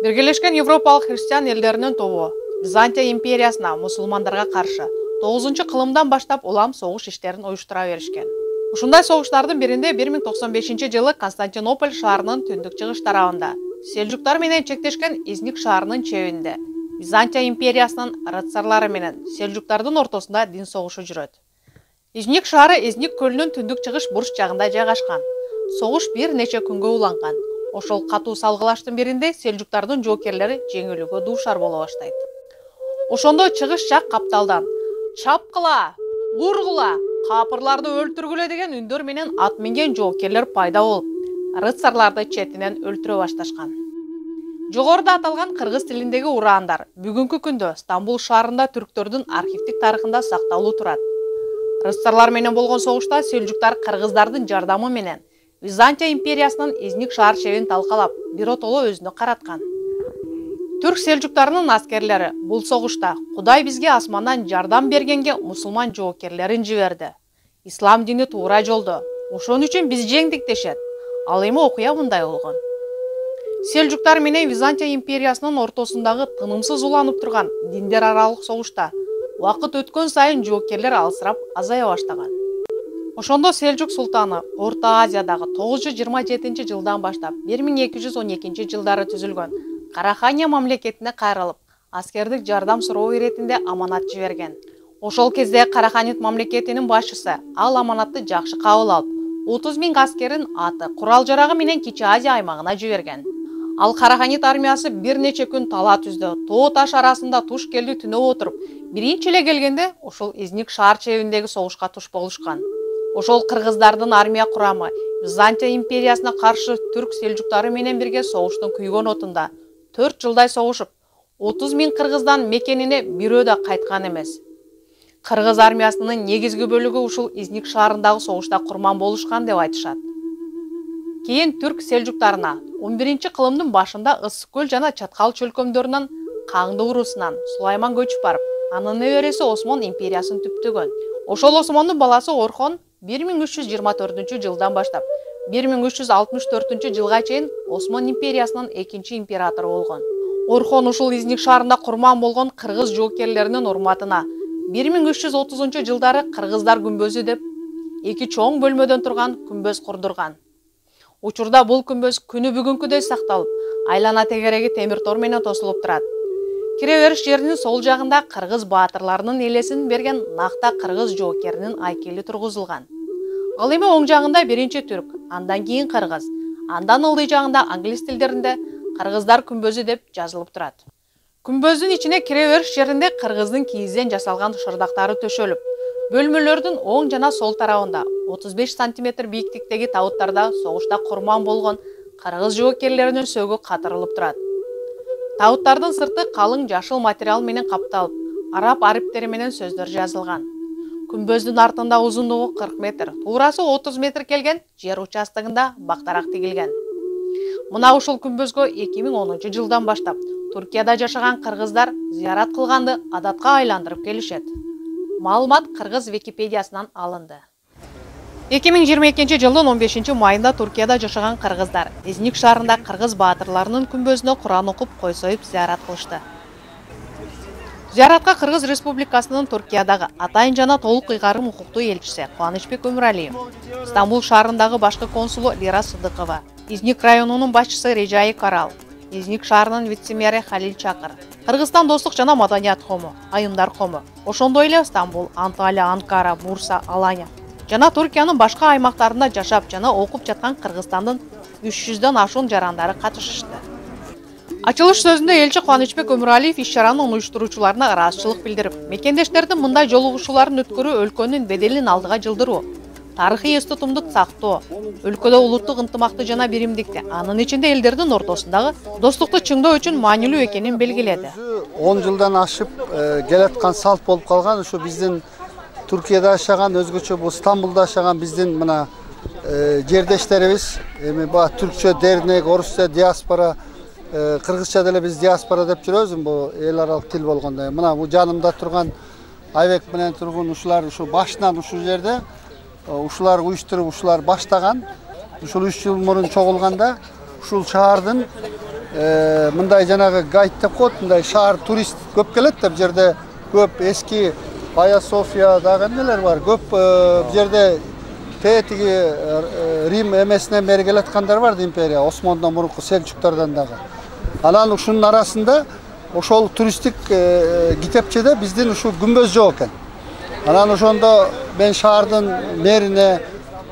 Биргелешкен Европалық христиан елдерінің тобы Византия империясына мұсылмандарға қаршы 9-шы кылымдан баштап улам соғыш іштерін ойыштыра беришкен. Ушундай соғыштардын биринде 1095 жылы Константинополь шаарынын түндүк чыгыш тарабында селжуктар менен чектешкен Изник шаарынын чебинде Византия империясынын рыцарлары менен селжуктардын ортосунда дин согушу жүрөт. Изник шаары Изник көлүнүн түндүк чыгыш бурч жагында жайгашкан. Согуш бир нече күнгө уланган. Ошол катуу салгылаштын биринде селжуктардын жоокерлери жеңилүүгө дуушар боло баштайт. Ошондо чыгыш жак капталдан чапкыла, ургула, капырларды өлтүргүлө деген үндөр менен ат минген жоокерлер пайда болуп, рыцарларды четинен өлтүрө башташкан. Жогоруда аталган кыргыз тилиндеги ураандар бүгүнкү күндө Стамбул шаарында түрктөрдүн архивдик тарыхында сакталуу турат. Рыцарлар менен болгон согушта селжуктар кыргыздардын жардамы менен Византия империясынын Изник шаар чебин талкалап, биротоло өзүнө караткан. Түрк селжуктарынын аскерлери бул согушта Кудай бизге асмандан жардам бергенге мусулман жоокерлерин жиберди. Ислам дини туура жолдо. Ошон үчүн биз жеңдик дешет. Ал эми окуя мындай болгон. Селжуктар менен Византия империясынын ортосундагы тынымсыз уланып турган диндер аралык согушта убакыт өткөн сайын жоокерлер алысырап азая баштаган. Ошондо Селжук султаны Орто Азиядагы 927 жылдан баштап 1212 жылдары түзүлгөн Карахания мамлекетине кайрылып, аскердик жардам суроо иретинде аманат жиберген. Ошол кезде Караханит мамлекетинин башчысы ал аманатты жакшы кабыл алып, 30 000 аскерин аты, курал-жарагы менен Кичи Азия аймагына жиберген. Ал Караханит армиясы бир нече күн тала түздү. Тоо таш арасында туш келди түнөп отуруп, биринчи эле келгенде ошол Изник шаар чебиндеги согушка туш болушкан. Ошол кыргыздардын армия курамы Византия империясына каршы түрк селжуктары менен бирге согуштун күйгөн отунда 4 жылдай согушуп, 30 000 кыргыздан мекенине бирөө да кайткан эмес. Кыргыз армиясынын негизги бөлүгү ушул Изник шаарындагы согушта курман болушкан деп айтышат. Кийин түрк селжуктарына 11-чи кылымдын башында Ысык көл жана Чаткал чөлкөмдөрүнөн Каңды урусунан Сулайман көчүп барып, анын небереси Осмон империясын түптөгөн. Ошол Осмондун баласы Орхон 1324 жылдан баштап 1364 жылга чейин Осмон империясынын экинчи императору болгон. Орхон ушул Изник шаарында курман болгон кыргыз жоокерлеринин урматына 1330 жылдары Кыргыздар күмбөзү деп эки чоң бөлмөдөн турган күмбөз курдурган. Учурда бул күмбөз күнү бүгүнкүдөй сакталып, айлана тегереги темир тор менен тосулуп турат. Кире бериш жеринин сол жагында кыргыз баатырларынын элесин берген накта кыргыз жоокеринин айкели тургузулган. Ал эми оң жагында биринчи түрк, андан кийин кыргыз, андан ылдый жагында англис тилдеринде кыргыздар күмбөзү деп жазылып турат. Күмбөздүн ичине кире бериш жеринде кыргыздын кийизден жасалган шырдактары төшөлүп, бөлмөлөрдүн оң жана сол тарабында 35 см бийиктиктеги табыттарда согушта курман болгон кыргыз жоокерлеринин сөөгү катырылып турат. Табыттардын сырты калың жашыл материал менен капталып, араб ариптери менен сөздөр жазылган. Күмбөздүн артында узундугу 40 метр, туурасы 30 метр келген жер участогунда бактарак тигилген. Мына ушул күмбөзгө 2010 жылдан баштап Туркияда жашаган кыргыздар зыярат кылганды адатка айландырып келишет. Маалымат кыргыз Википедиясынан алынды. 2022 жылдын 15 майында Туркияда жашаган кыргыздар Изник шаарында кыргыз баатырларынын күмбөзүнө Куран окуп, кой союп зыярат кылышты. Зыяратка Кыргыз Республикасынын Туркиядагы атайын жана толук ыйгарым укуктуу элчиси Кубанычбек Өмүралиев, Стамбул шаарындагы башкы консулу Лира Сыдыкова, Изник районунун башчысы Режаи Карал, Изник шаарынын вице-мэри Халил Чакыр, Кыргызстан достук жана маданият кому, айымдар кому, ошондой эле Стамбул, Анталия, Анкара, Бурса, Алания жана Туркиянын башка аймактарында жашап жана окуп жаткан Кыргызстандын 300дөн ашуун жарандары катышышты. Ачылыш сөзүндө элчи Кубанычбек Өмүралиев иш-чаранын уюштуруучуларына ыраазычылык билдирип, мекендештердин мындай жолугушууларын өткөрүү өлкөнүн беделин алдыга жылдыруу, тарыхый эс тутумду сактоо, өлкөдө улуттук ынтымакты жана биримдикти, анын ичинде элдердин ортосундагы достукту чыңдоо үчүн маанилүү экенин белгиледи. 10 жылдан ашып келаткан салт болуп калган, ушу биздин Туркияда жашаган, өзгөчө бул Стамбулда жашаган биздин мына жердештерибиз, эми баа түркчө дернек, орусча диаспора, кыргызча деле биз диаспора деп жүрөбүз, бул эл аралык тил болгондо. Мына бул жанымда турган Айбек менен тургун ушулар ушу башынан ушул жерде ушулар уюштуруп, ушулар баштаган. Ушул 3 жыл мурун чогулганда ушул шаардын мындай жанагы гайд деп коет, мындай шаар турист көп келет да, бу жерде көп эски Айя София дагы эмнелер бар. Көп бу жерде тетиги Рим эмесинен бери келаткандар бар, империя, Осмондан мурунку Селчуктардан дагы. Анан ушунун арасында ошол туристтик китепчеде биздин ушу күмбөз жок экен. Анан ошондо мен шаардын мэрине,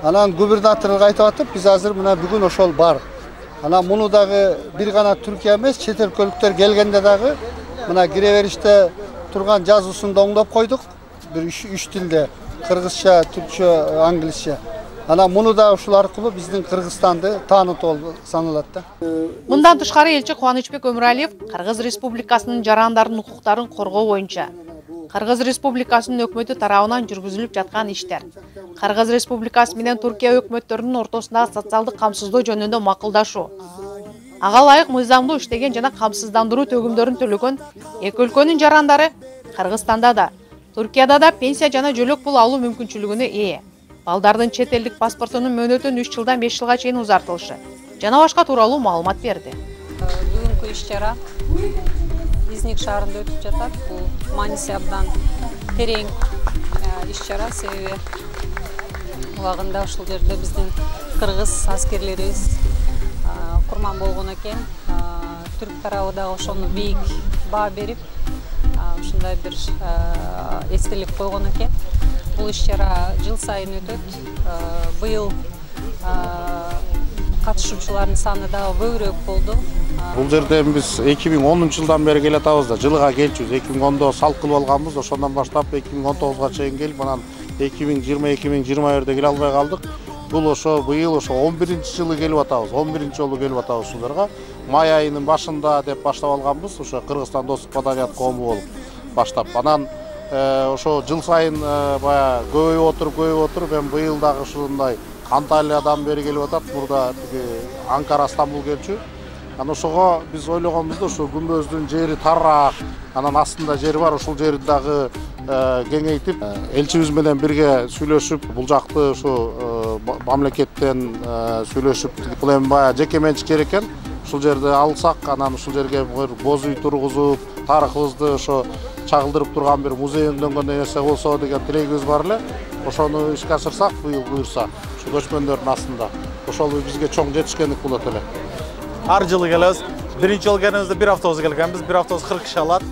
анан губернаторго айтып атып, биз азыр мына бүгүн ошол бар. Анан муну дагы бир гана Түркия эмес, чет өлкөлүктөр келгенде дагы мына кире бериште турган жазуусун да оңдоп койдук. Bir üç tilde, Kırgızça, Türkçe, Anglizce. Ana bunu da uşul arkılı bizden Kırgızistan'da tanıt oldu sanılatta. Мындан тышкары элчи Кубанычбек Өмүралиев Кыргыз Республикасынын жарандардын укуктарын коргоо боюнча Кыргыз Республикасынын өкмөтү тарабынан жүргүзүлүп жаткан иштер, Кыргыз Республикасы менен Түркия өкмөттөрүнүн ортосундагы социалдык камсыздоо жөнүндө макулдашуу, ага ылайык мыйзамдуу иштеген жана камсыздандыруу төгүмдөрүн төлөгөн эки өлкөнүн жарандары Кыргызстанда да Түркияда да пенсия жана жөлөк пул алуу мүмкүнчүлүгүнө ээ. Балдардын чет элдик паспортунун мөөнөтүн 3 жылдан 5 жылга чейин узартылышы жана башка тууралуу маалымат берди. Бүгүнкү иш-чара Изник шаарында өтүп жатат. Бул мааниси абдан терең иш-чара, себеби убагында ушул жерде биздин кыргыз аскерлерибиз курман болгон экен. Түрк тарабы дагы ошону бийик баа берип, ушундай бир эстелик койгон экен. Бул иш-чара жыл сайын өтөт. Быйыл катышуучулардын саны дагы көбүрөөк болду. Бул жерде биз 2010-жылдан бери келе атабыз да, жылга келчүбүз. 2010-до салт кылып алганбыз, ошондон баштап 2019-га чейин келип, анан 2020-2021-де келе албай калдык. Бул ошо быйыл ошо 11-жылы келип атабыз. 11 жолу келип атабыз ушул жерге. Май айынын башында деп баштап алганбыз, ошо Кыргызстан достук маданият коому болуп баштап. Анан ошо жыл сайын бая көбөйүп отуруп, эми быйыл дагы ушундай Анталиядан бери келип атат, мурда Анкара, Стамбул келчү. Анан ошого биз ойлогонбуз да, ошо күмбөздүн жери тарраак, анан астында жери бар, ошол жерди дагы кеңейтип, элчибиз менен бирге сүйлөшүп, бул жакты ошо мамлекеттен сүйлөшүп, бул эми бая жеке менчик жер экен, ушул жерди алсак, анан ушул жерге боз үй тургузуп, тарыхыбызды ошо чагылдырып турган бир музейдөнгөн нерсе болсо деген тилегибиз бар эле. Ошону ишке ашырсак, быйыл буюрса, ушу көчмөндөрдүн астында, ошол бизге чоң жетишкендик болот эле. Ар жылы келебиз. Биринчи жолу келгенибизде 1 автобус келгенбиз. 1 автобус 40 киши алат.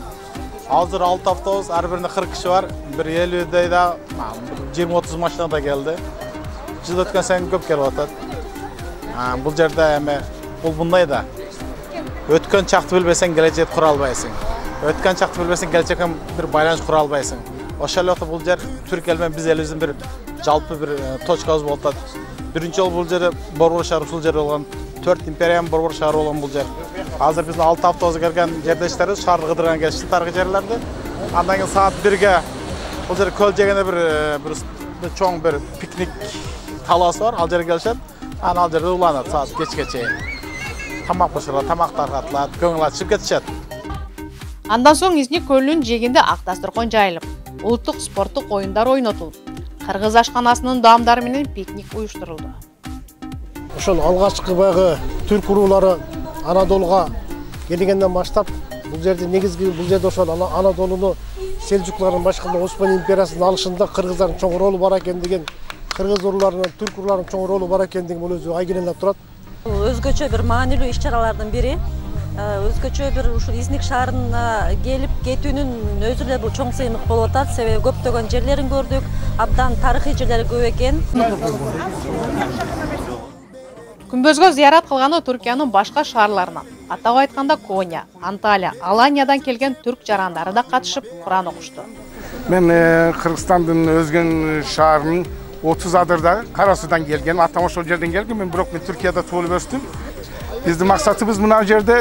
Азыр 6 автобус, ар биринде 40 киши бар. Бир 50дей да, 20-30 машина да келди. Жыл өткөн сайын көп келип атат. Бул жерде эми бул мындай да. Өткөн чакты билбесең, келечекти кура албайсың. Өткөн чакты билбесең, келечекке бир байланыш кура албайсың. Ошол эле бул жер Түркия менен биз элибиздин бир жалпы бир точкабыз болуп атат. Биринчи жолу бул жерде борбор шаар ушул жерде болгон, 4 империянын борбор шаары болгон бул жер. Азыр биздин 6 автобус келген жердештерибиз шаарды кыдырган келишти тарыхый жерлерди. Андан кийин саат 1-ге бул жер көл жегенде бир чоң бир пикник талаасы бар, ал жерге келишет. Анан ал жерде уланат саат кечке чейин. Тамак бышырат, тамак таркатылат, көңүл ачып кетишет. Андан соң Изник көлүнүн жээгинде ак дасторкон жайылып, улуттук спорттук оюндар ойнотулуп, кыргыз ашканасынын даамдары менен пикник уюштурулду. Ошол алгачкы байгы түрк уруулары Анадолуга келгенден баштап, бул жерде негизги бул жерде ошол Анадолуну Селжуклардын башкарган Осман империясынын алышында кыргыздардын чоң ролу бар экендигин, кыргыз урууларынын, түрк урууларынын чоң ролу бар экендигин бул өзү айгинелеп турат. Өзгөчө бир маанилүү иш-чаралардын бири. Өзгөчө бир ушул Изник шаарына келип кетүүнүн өзү эле бул чоң сыймык болуп атат. Себеби көптөгөн жерлерин көрдүк, абдан тарыхый жерлери көп экен. Күмбөзгө зыярат кылганы Түркиянын башка шаарларынан, атап айтканда Коня, Анталия, Аланиядан келген түрк жарандары да катышып, Куран окушту. Мен Кыргызстандын өзгөн шаарынын 30 адырда Кара Суудан келген, атам ошол жерден келген. Мен бирок Түркияда туулуп өстүм. Биздин максатыбыз мына жерде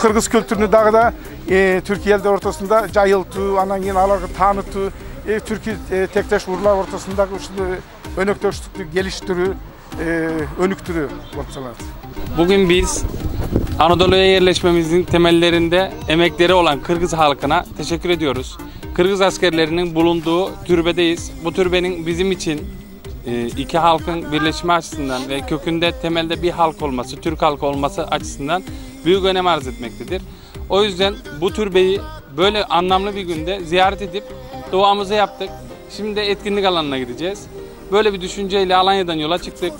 кыргыз kültүрүнү дагы да Түркия элдер ортосунда жайылтуу, анан кийин аларга таанытуу, түрк тектеш уруулар ортосундагы ушул өнөктөштүктү geliştirүү, өнүктүрүү болуп саналат. Bugün biz Anadolu'ya yerleşmemizin temellerinde emekleri olan Kırgız halkına teşekkür ediyoruz. Kırgız askerlerinin bulunduğu türbedeyiz. Bu türbenin bizim için iki halkın birleşme açısından ve kökünde temelde bir halk olması, Türk halkı olması açısından büyük önem arz etmektedir. O yüzden bu türbeyi böyle anlamlı bir günde ziyaret edip duamızı yaptık. Şimdi de etkinlik alanına gideceğiz. Böyle bir düşünceyle Alanya'dan yola çıktık.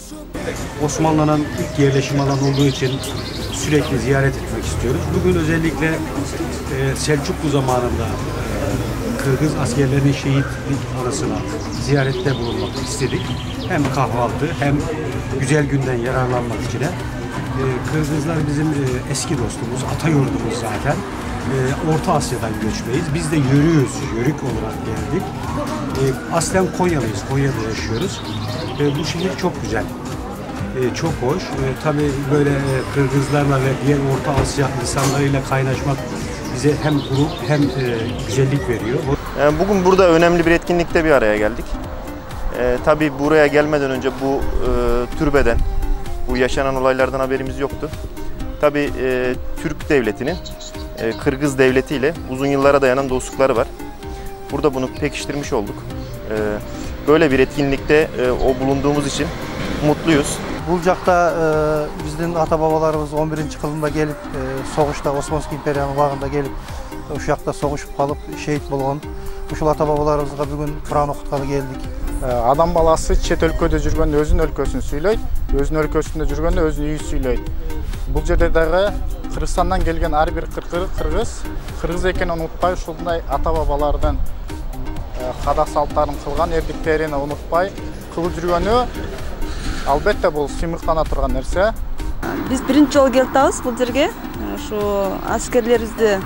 Osmanlı'nın ilk yerleşim alanı olduğu için sürekli ziyaret etmek istiyoruz. Bugün özellikle Selçuklu zamanında Kırgız askerlerinin şehitlik anısına ziyarette bulunmak istedik. Hem kahvaltı hem güzel günden yararlanmak için. Kırgızlar bizim eski dostumuz, ata yurdumuz zaten. Orta Asya'dan göçmeyiz. Biz de yörük olarak geldik. Aslen Konyalıyız, Konya'da yaşıyoruz. Bu şehir çok güzel, çok hoş. Tabii böyle Kırgızlarla ve diğer Orta Asya insanlarıyla kaynaşmak bize hem gurur hem güzellik veriyor. Bugün burada önemli bir etkinlikte bir araya geldik. Tabii buraya gelmeden önce bu türbeden, bu yaşanan olaylardan haberimiz yoktu. Tabii Türk devletinin Kırgız devletiyle uzun yıllara dayanan dostlukları var. Burada bunu pekiştirmiş olduk. Böyle bir etkinlikte bulunduğumuz için mutluyuz. Bulcak'ta bizden ata-babalarımız 11. yılında gelip soğuşta Osmanlı İmperiyanı bağında gelip şu yakta soğuşup kalıp şehit bolğon. Uşul ata-babalarımızga bugün Kur'an okutkalı geldik. Адам баласы чет өлкөдө жүргөндө өзүнүн өлкөсүн сүйлөйт, өзүнүн өлкөсүндө жүргөндө өзүнүн үйүн сүйлөйт. Бул жерде дагы Кыргызстандан келген ар бир кыргыз экенин унутпай, ушундай ата-бабалардын када салттарын кылган эрдиктерин унутпай кылып жүргөнү албетте бул сыймыктана турган нерсе. Биз биринчи жолу келип атабыз бул жерге. Ушу аскерлерибизди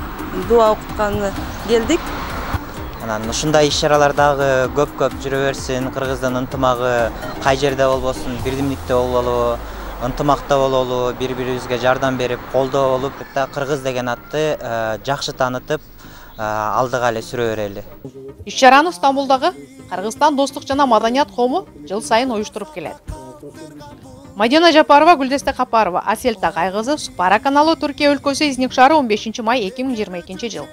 дуа окутканы келдик. Ушундай иш-чаралардагы көп жүрө берсин. Кыргыздын ынтымагы кай жерде болбосун, бирдимдикте бололу, ынтымакта бололу, бири-бирибизге жардам берип, колдоо болуп, Кыргыз деген атты жакшы таанытып, алдыга эле сүрө берели. Иш-чараны Стамбулдагы Кыргызстан достук жана маданият кому жыл сайын уюштуруп келет. Мадина Жапарова, Гүлдесте Капарова, Асель Тагай кызы, Супара каналы, Түркия өлкөсү, Изник шаары, 15 май 2022 жыл.